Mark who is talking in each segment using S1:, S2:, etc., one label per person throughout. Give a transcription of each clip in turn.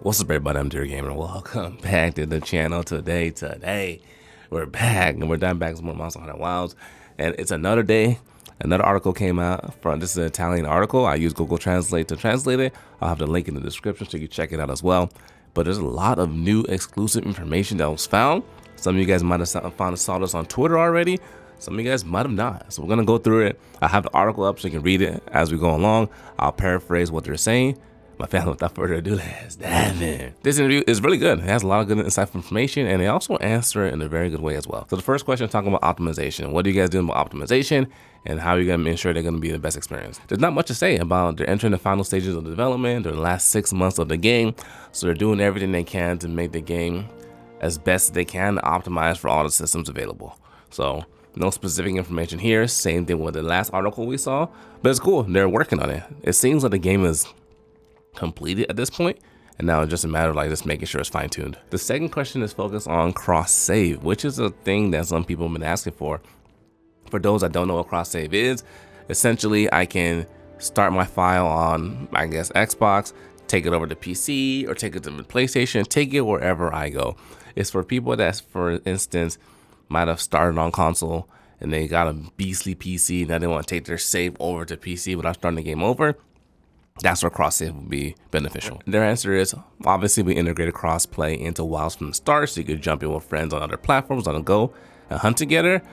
S1: What's up, everybody? I'm Dear Gamer. Welcome back to the channel today. We're back and we're done back with more Monster Hunter Wilds. And it's another day. Another article came out from, this is an Italian article. I use Google Translate to translate it. I'll have the link in the description so you can check it out as well. But there's a lot of new exclusive information that was found. Some of you guys might have saw this on Twitter already. Some of you guys might have not. So we're going to go through it. I have the article up so you can read it as we go along. I'll paraphrase what they're saying. My family, without further ado, let's dive in. This interview is really good. It has a lot of good insightful information, and they also answer it in a very good way as well. So the first question is talking about optimization. What are you guys doing about optimization, and how are you going to ensure they're going to be the best experience? There's not much to say about they're entering the final stages of the development. They're the last 6 months of the game, so they're doing everything they can to make the game as best they can to optimize for all the systems available. So no specific information here. Same thing with the last article we saw, but it's cool. They're working on it. It seems like the game is completed at this point, and now it's just a matter of like just making sure it's fine-tuned. The second question is focused on cross-save, which is a thing that some people have been asking for. For those that don't know what cross-save is, essentially I can start my file on, I guess, Xbox, take it over to PC, or take it to the PlayStation, take it wherever I go. It's for people that, for instance, might have started on console and they got a beastly PC, now they want to take their save over to PC without starting the game over. That's where cross-save will be beneficial. Their answer is, obviously we integrated cross-play into Wilds from the start, so you could jump in with friends on other platforms on the go and hunt together.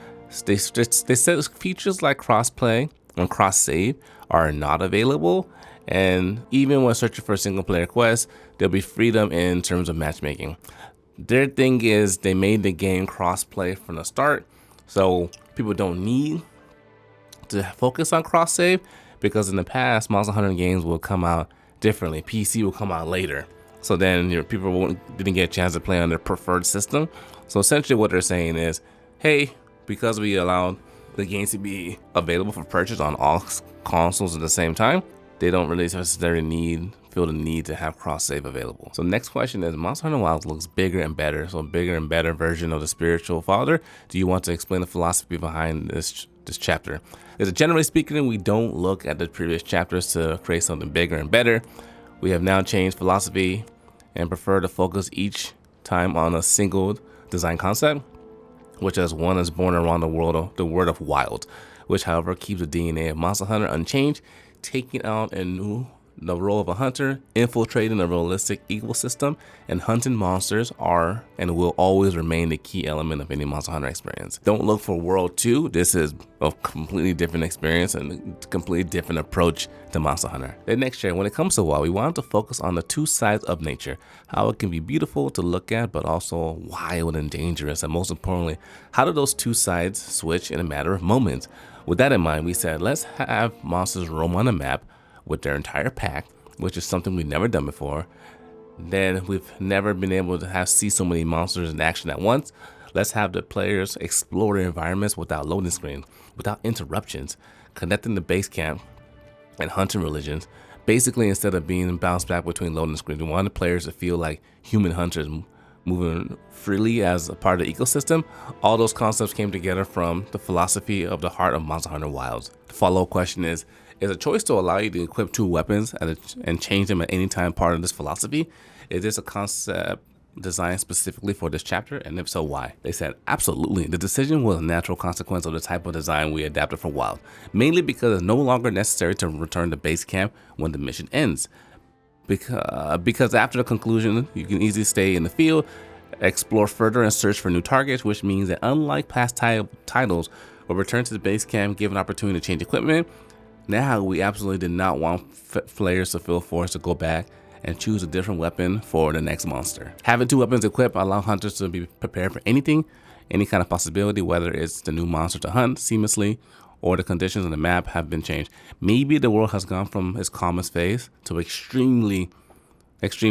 S1: They said features like cross-play and cross-save are not available, and even when searching for a single-player quest, there'll be freedom in terms of matchmaking. Their thing is they made the game cross-play from the start, so people don't need to focus on cross-save, because in the past, Monster Hunter games will come out differently. PC will come out later. So then people didn't get a chance to play on their preferred system. So essentially what they're saying is, hey, because we allowed the games to be available for purchase on all consoles at the same time, they don't really necessarily feel the need to have cross-save available. So next question is, Monster Hunter Wilds looks bigger and better. So bigger and better version of the spiritual father. Do you want to explain the philosophy behind this chapter? Generally speaking, we don't look at the previous chapters to create something bigger and better. We have now changed philosophy and prefer to focus each time on a single design concept, which as one is born around the word of wild, which however keeps the DNA of Monster Hunter unchanged, taking out the role of a hunter, infiltrating a realistic ecosystem, and hunting monsters are and will always remain the key element of any Monster Hunter experience. Don't look for World 2. This is a completely different experience and a completely different approach to Monster Hunter. The next year, when it comes to WoW, we want to focus on the two sides of nature, how it can be beautiful to look at, but also wild and dangerous, and most importantly, how do those two sides switch in a matter of moments? With that in mind, we said, let's have monsters roam on a map with their entire pack, which is something we've never done before. Then we've never been able to see so many monsters in action at once. Let's have the players explore their environments without loading screen, without interruptions, connecting the base camp and hunting religions. Basically, instead of being bounced back between loading screens, we want the players to feel like human hunters moving freely as a part of the ecosystem. All those concepts came together from the philosophy of the heart of Monster Hunter Wilds. The follow-up question is a choice to allow you to equip two weapons and change them at any time part of this philosophy? Is this a concept designed specifically for this chapter, and if so, why? They said, absolutely. The decision was a natural consequence of the type of design we adapted for Wild, mainly because it's no longer necessary to return to base camp when the mission ends. Because after the conclusion, you can easily stay in the field, explore further, and search for new targets, which means that unlike past titles where return to the base camp give an opportunity to change equipment, now we absolutely did not want players to feel forced to go back and choose a different weapon for the next monster. Having two weapons equipped allow hunters to be prepared for anything, any kind of possibility, whether it's the new monster to hunt seamlessly or the conditions on the map have been changed. Maybe the world has gone from its calmest phase to extreme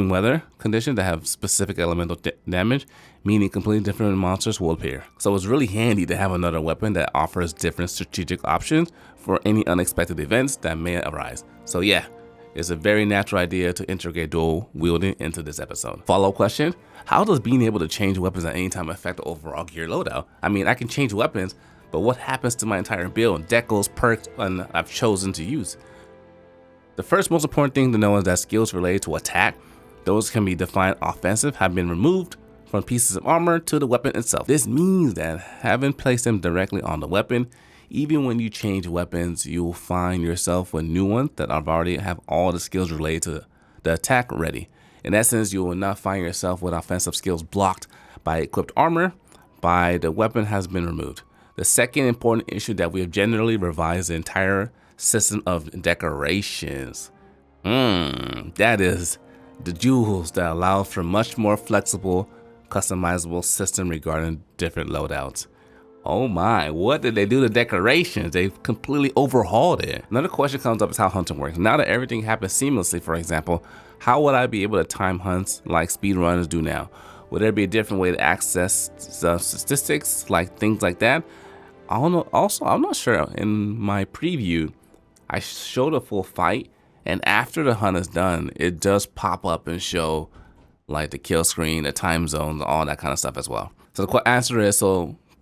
S1: weather conditions that have specific elemental damage, meaning completely different monsters will appear. So it's really handy to have another weapon that offers different strategic options for any unexpected events that may arise. So yeah, it's a very natural idea to integrate dual wielding into this episode. Follow-up question, how does being able to change weapons at any time affect the overall gear loadout? I mean, I can change weapons, but what happens to my entire build, decals, perks, and I've chosen to use? The first most important thing to know is that skills related to attack, Those can be defined offensive have been removed from pieces of armor to the weapon itself. This means that having placed them directly on the weapon, even when you change weapons, you will find yourself with new ones that already have all the skills related to the attack ready. In essence, you will not find yourself with offensive skills blocked by equipped armor by the weapon has been removed. The second important issue that we have generally revised the entire system of decorations. That is the jewels that allow for much more flexible, customizable system regarding different loadouts. Oh my, what did they do to decorations? They completely overhauled it. Another question comes up is how hunting works. Now that everything happens seamlessly, for example, how would I be able to time hunts like speedrunners do now? Would there be a different way to access the statistics, like things like that? I don't know. Also, I'm not sure. In my preview, I showed a full fight, and after the hunt is done, it does pop up and show like the kill screen, the time zones, all that kind of stuff as well. So the answer is,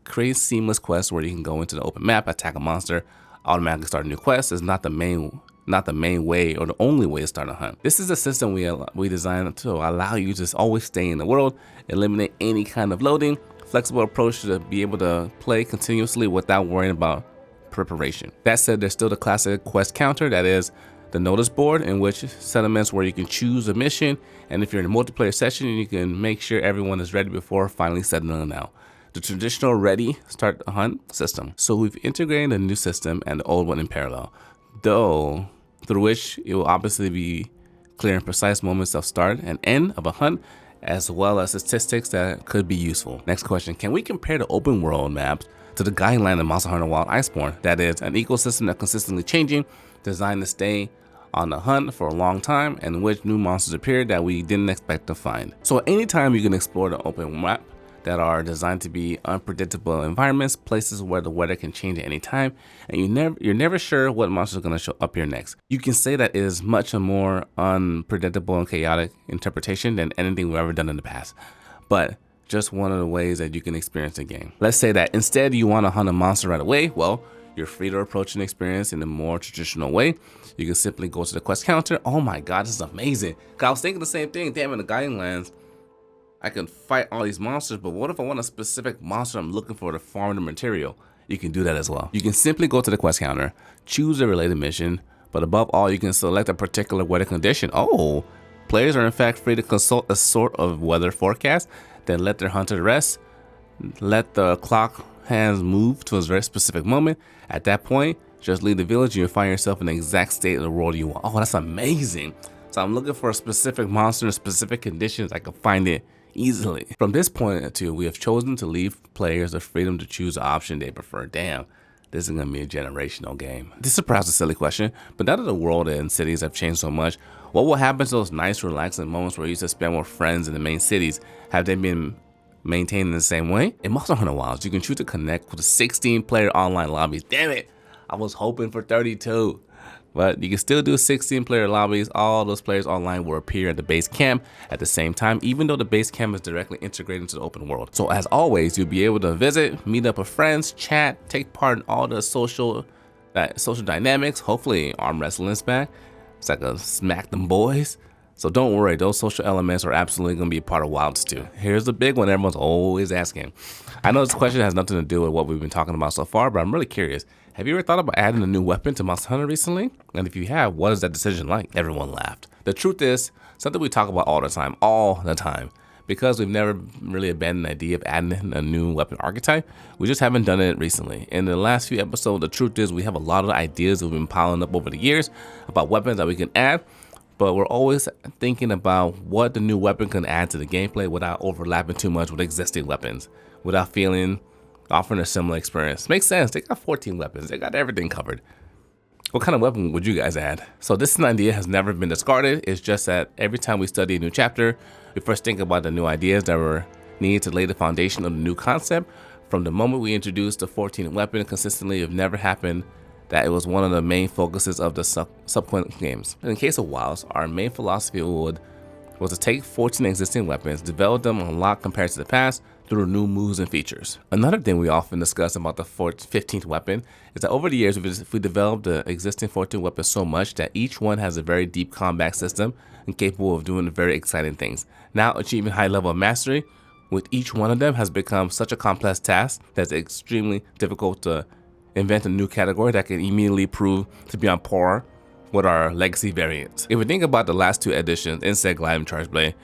S1: create seamless quests where you can go into the open map, attack a monster, automatically start a new quest is not the main way or the only way to start a hunt. This is a system we designed to allow you to always stay in the world, eliminate any kind of loading, flexible approach to be able to play continuously without worrying about preparation. That said, there's still the classic quest counter, that is the notice board, in which settlements where you can choose a mission, and if you're in a multiplayer session, you can make sure everyone is ready before finally settling out. The traditional ready start hunt system. So we've integrated a new system and the old one in parallel, though through which it will obviously be clear and precise moments of start and end of a hunt, as well as statistics that could be useful. Next question, can we compare the open world maps to the guideline of Monster Hunter Wild Iceborne? That is an ecosystem that's consistently changing, designed to stay on the hunt for a long time, and in which new monsters appear that we didn't expect to find. So anytime you can explore the open map that are designed to be unpredictable environments, places where the weather can change at any time, and you're never sure what monster is going to show up here next. You can say that it is much a more unpredictable and chaotic interpretation than anything we've ever done in the past, but just one of the ways that you can experience the game. Let's say that instead you want to hunt a monster right away. Well, you're free to approach an experience in a more traditional way. You can simply go to the quest counter. Oh my god, this is amazing. Cause I was thinking the same thing. Damn, in the Guidelands, I can fight all these monsters, but what if I want a specific monster I'm looking for to farm the material? You can do that as well. You can simply go to the quest counter, choose a related mission, but above all, you can select a particular weather condition. Oh, players are in fact free to consult a sort of weather forecast, then let their hunter rest, let the clock hands move to a very specific moment. At that point, just leave the village and you'll find yourself in the exact state of the world you want. Oh, that's amazing. So I'm looking for a specific monster in specific conditions. I can find it easily. From this point of view, we have chosen to leave players the freedom to choose the option they prefer. Damn, this is gonna be a generational game. This is perhaps a silly question, but now that the world and cities have changed so much, what will happen to those nice, relaxing moments where you used to spend with friends in the main cities? Have they been maintained in the same way? In Monster Hunter Wilds, you can choose to connect with 16-player online lobbies. Damn it, I was hoping for 32. But you can still do 16-player lobbies. All those players online will appear at the base camp at the same time, even though the base camp is directly integrated into the open world. So as always, you'll be able to visit, meet up with friends, chat, take part in all the social dynamics. Hopefully arm wrestling is back. It's like a smack them boys. So don't worry, those social elements are absolutely going to be a part of Wilds too. Here's the big one everyone's always asking. I know this question has nothing to do with what we've been talking about so far, but I'm really curious. Have you ever thought about adding a new weapon to Monster Hunter recently? And if you have, what is that decision like? Everyone laughed. The truth is, something we talk about all the time. Because we've never really abandoned the idea of adding a new weapon archetype, we just haven't done it recently. In the last few episodes, the truth is we have a lot of ideas that we've been piling up over the years about weapons that we can add, but we're always thinking about what the new weapon can add to the gameplay without overlapping too much with existing weapons, without offering a similar experience. Makes sense, they got 14 weapons, they got everything covered. What kind of weapon would you guys add? So this idea has never been discarded. It's just that every time we study a new chapter, we first think about the new ideas that were needed to lay the foundation of the new concept. From the moment we introduced the 14 weapon consistently, it never happened that it was one of the main focuses of the subsequent games. In the case of Wilds, our main philosophy was to take 14 existing weapons, develop them a lot compared to the past, through new moves and features. Another thing we often discuss about the 15th weapon is that over the years, we developed the existing 14th weapon so much that each one has a very deep combat system and capable of doing very exciting things. Now achieving high level of mastery with each one of them has become such a complex task that's extremely difficult to invent a new category that can immediately prove to be on par with our legacy variants. If we think about the last two editions, Insect Glide and Charge Blade,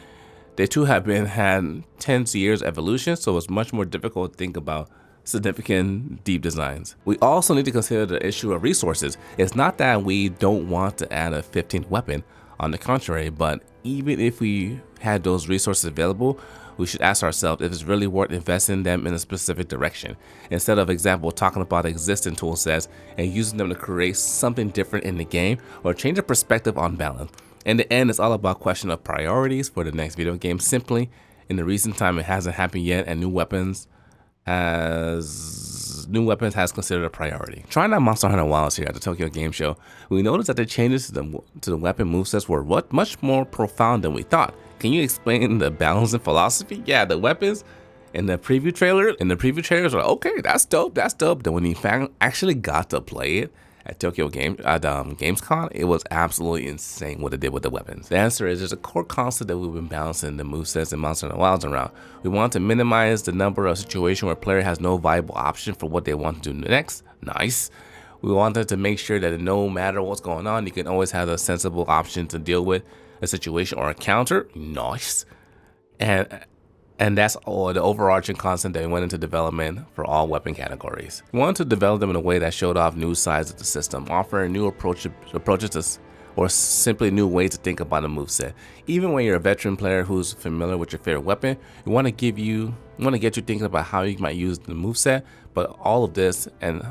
S1: they too have had tens of years of evolution, so it's much more difficult to think about significant deep designs. We also need to consider the issue of resources. It's not that we don't want to add a 15th weapon, on the contrary, but even if we had those resources available, we should ask ourselves if it's really worth investing them in a specific direction, instead of, example, talking about existing tool sets and using them to create something different in the game or change a perspective on balance. In the end, it's all about question of priorities for the next video game. Simply, in the recent time, it hasn't happened yet, and new weapons has considered a priority. Trying out Monster Hunter Wilds here at the Tokyo Game Show, we noticed that the changes to the weapon movesets were much more profound than we thought. Can you explain the balance and philosophy? Yeah, the weapons in the preview trailers were like, okay, that's dope. Then when you actually got to play it at Gamescom, it was absolutely insane what it did with the weapons. The answer is there's a core concept that we've been balancing the movesets in Monster Hunter Wilds around. We want to minimize the number of situations where a player has no viable option for what they want to do next. Nice. We wanted to make sure that no matter what's going on, you can always have a sensible option to deal with a situation or a counter. Nice. And that's all the overarching concept that went into development for all weapon categories. We wanted to develop them in a way that showed off new sides of the system, offering new approaches or simply new ways to think about a moveset. Even when you're a veteran player who's familiar with your favorite weapon, we want to get you thinking about how you might use the moveset, but all of this, and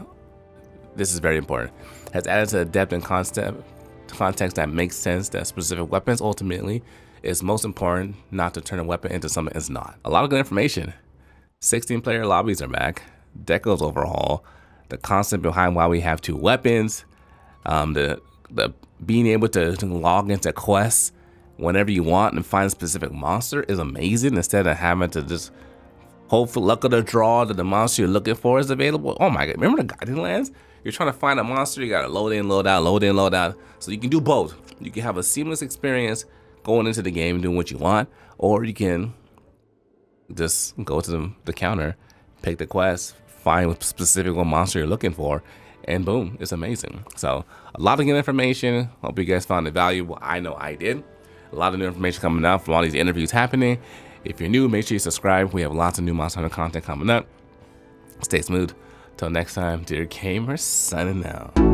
S1: this is very important, has added to the depth and context that makes sense that specific weapons ultimately is most important, not to turn a weapon into something it's not. A lot of good information. 16-player lobbies are back. Deco's overhaul. The concept behind why we have two weapons. The being able to log into quests whenever you want and find a specific monster is amazing, instead of having to just hope for luck of the draw that the monster you're looking for is available. Oh my god, remember the Guiding Lands? You're trying to find a monster, you gotta load in, load out. So you can do both. You can have a seamless experience going into the game doing what you want, or you can just go to the counter, pick the quest, find what specific monster you're looking for, and boom, it's amazing. So a lot of good information. Hope you guys found it valuable. I know I did. A lot of new information coming out from all these interviews happening. If you're new, make sure you subscribe. We have lots of new Monster Hunter content coming up. Stay smooth. Till next time, dear gamers, signing out.